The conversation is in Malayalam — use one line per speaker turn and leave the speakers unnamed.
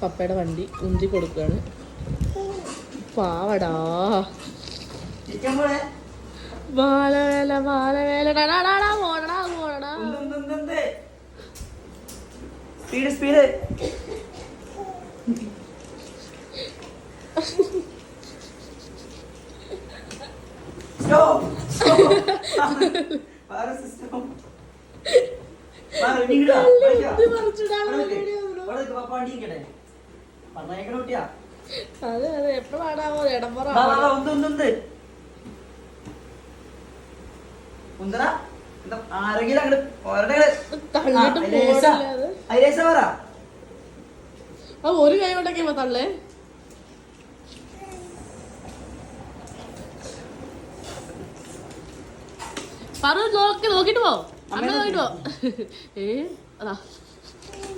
പപ്പയുടെ വണ്ടി ഉന്തി കൊടുക്കുകയാണ്. പാവടാ ബാലവേല ബാലവേല പോണടാ പോണടാ.
Speed speed.
അതെ അതെ എപ്പോഴാണാവോ ഇടമ്പറ
ആരെങ്കിലും
ഒരു കൈ കൊണ്ടൊക്കെ തള്ളേ. പറ നോക്കിട്ട് പോ. അമ്മ നോക്കിട്ട് പോ. അതാ